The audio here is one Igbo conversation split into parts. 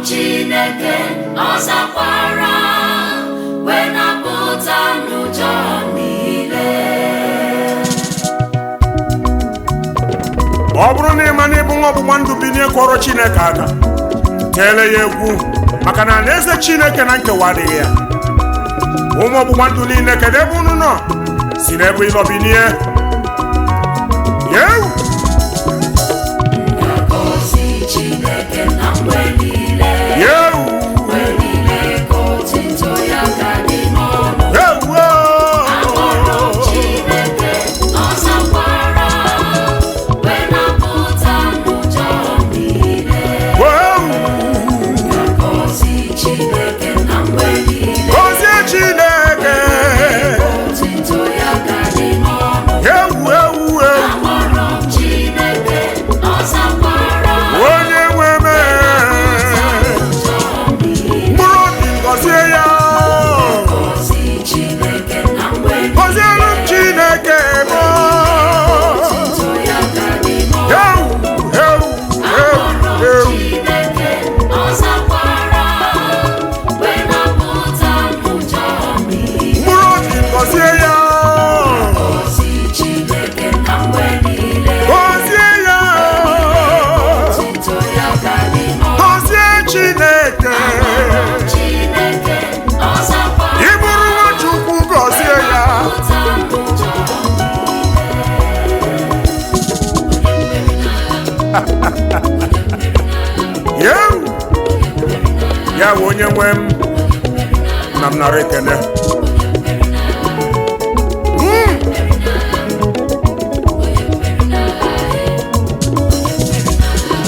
Chineke ọzakwara wee napụta n'ụjọ niile. Ọ bụrụ na ịma na ịbụ nwa ọgbụgba ndụ binye kọrọ Chineke aka, teele ya egwu, maka na alaeze Chineke na nkewa adịghị ya. Ụmụ ọgbụgba ndụ niile, kedu ebe unu nọ? Si n'ebe ịlọ binie. Agozi Chineke na mgbe niile. Mgbe niile ka otuto ya ga-adị n'ọnụ. Akpọrọ Chineke ọzakwara wee napụta n'ụjọ niile. Agozi Chineke na mgbe niile. Gozie Chineke. Otuto ya ga-adị n'ọnụ. Akpọrọ Chineke ọzakwara Onye nwe m, mkpụrụ obi gọzie ya. Agozi Chineke na mgbe niile. Gọzielu m Chineke m. Otuto ya ga-adị n'ọnụ. Akpọrọ Chineke ọzakwara wee napụta n'ụjọ niile. Mkpụrụ obi gọzie ya. Agozi Chineke na mgbe niile. Gọzie ya. Otuto ya ga-adị n'ọnụ. Gọzie Chineke. Chineke ọzakwara Ị bụrụ Nwachukwu, gọzie ya. napụta n'ụjọ Yewu. Ya bụ onye nwe m na m nara ekele.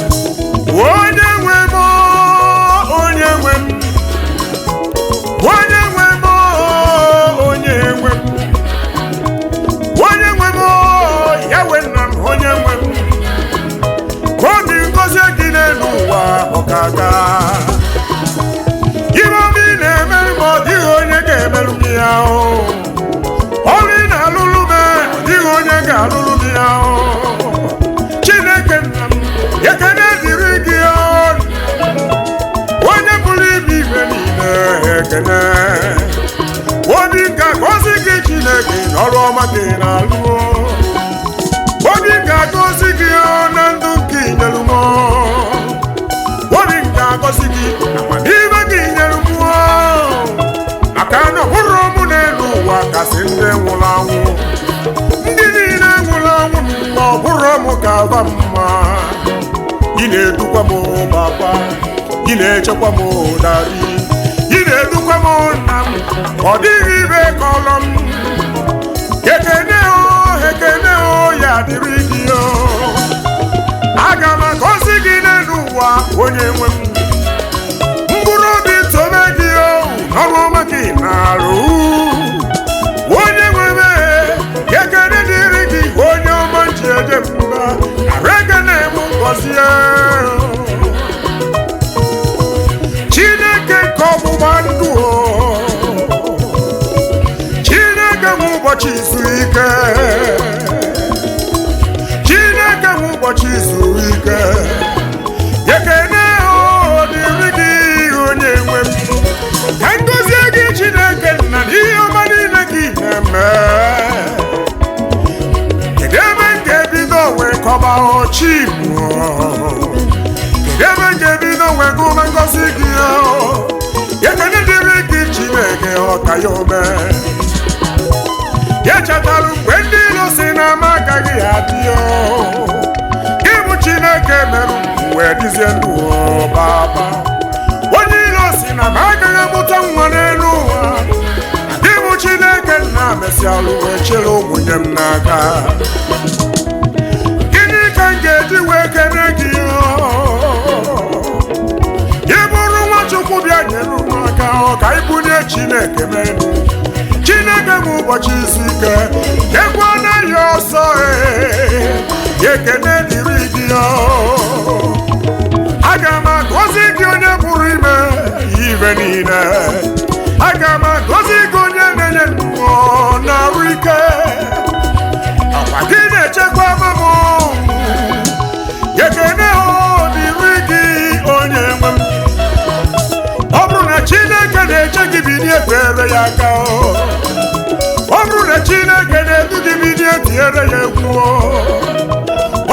Onye nwe m, onye nwe m, onye nwe m, onye nwe m, onye nwe m, ya we nna m, onye nwe m, ka obi ngozi gị n'elu ụwa ọkaga. Ihe obi na-emerụ m, ọ dịghị onye ga-emerụ gị ya. Ọrụ ị na-alụlụ m, ọ dịghị onye ga-alụlụ gị ya. Chineke nna m, ekele dịrị gị, onye pụrụ ime ibe niile ekele. Obi ga-agọzi gị Chineke n'ọrụ ọma gị na-alụ. Obi ga-agọzi gị na ndụ nke inyelu m. Obi ga-agọzi gị amamihe gị nyere m, maka na ọ bụrụ m n'elu ụwa kasị ndị nwụrụ anwụ. Ndị niile nwụrụ anwụ n'ụwa, ọ bụrụ m ka aba mma. Ị na-edukwa m papa, ị na-echekwa m dari, ị na-edukwa m nna m, ọ dịghị ibe kọlọ m. Ekene ya dịrị gị. Aga m agọzi gị n'elu ụwa, onye nwe m. Mkpụrụ obi tobe gị, ọrụ ọma gị na-arụ. Onye nwe m, ekene dịrị gị, onye ọma ji eje mba. Aregene m gọzie. Chineke nke ọgbụgba ndụ, Chineke m ụbọchị izu ike, Chineke m ụbọchị izu ike. Ekene dịrị gị, onye nwe m. Ka ngozie gị Chineke nna n'ihe ọma niile gị na-eme. Kedu ebe m ga-ebido wee kọba ọchị m? Kedu ebe m ga-ebido wee gụma ngozi gị? Ekene dịrị gị Chineke ọka ya ome. Ya chetara mgbe ndị ilo si na m agaghị adị. Gị bụ Chineke merụ m wee dịzie ndụ baba. Onye ilo si na m agaghị amụta nwa n'elu ụwa. Gị bụ Chineke nna mesịalụ wee chere ụmụnne m n'aka. Gịnị ka m ga-eji wee kene gị? Ị bụrụ Nwachukwu, bịa nyere m aka, ka ị bunye Chineke menu. Chineke m ụbọchị izu ike, ekwe na ya ọsọ. Ekene dịrị gị. Aga m agọzi gị, onye pụrụ ime ibe niile. Aga m agọzi gị, onye na-enye ndụ na-arụ ike. Akwa gị na-echekwa m. Ekene dịrị gị, onye nwe m. aka ọ bụrụ na Chineke na-edu gị bido etinyere ya egwu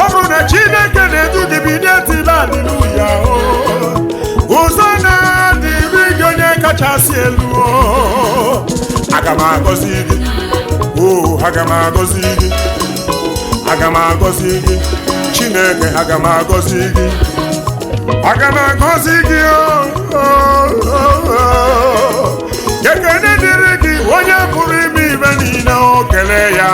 ọ bụrụ na Chineke na-edu gị bido etibe haleluya ụzọ na-adịrị gị onye kachasị elu aga m agọzi gị aga m agọzi gị aga m agọzi gị Chineke aga m agọzi gị aga m agọzi gị ekene dịrị gị onye pụrụ ime ibe niile o kele ya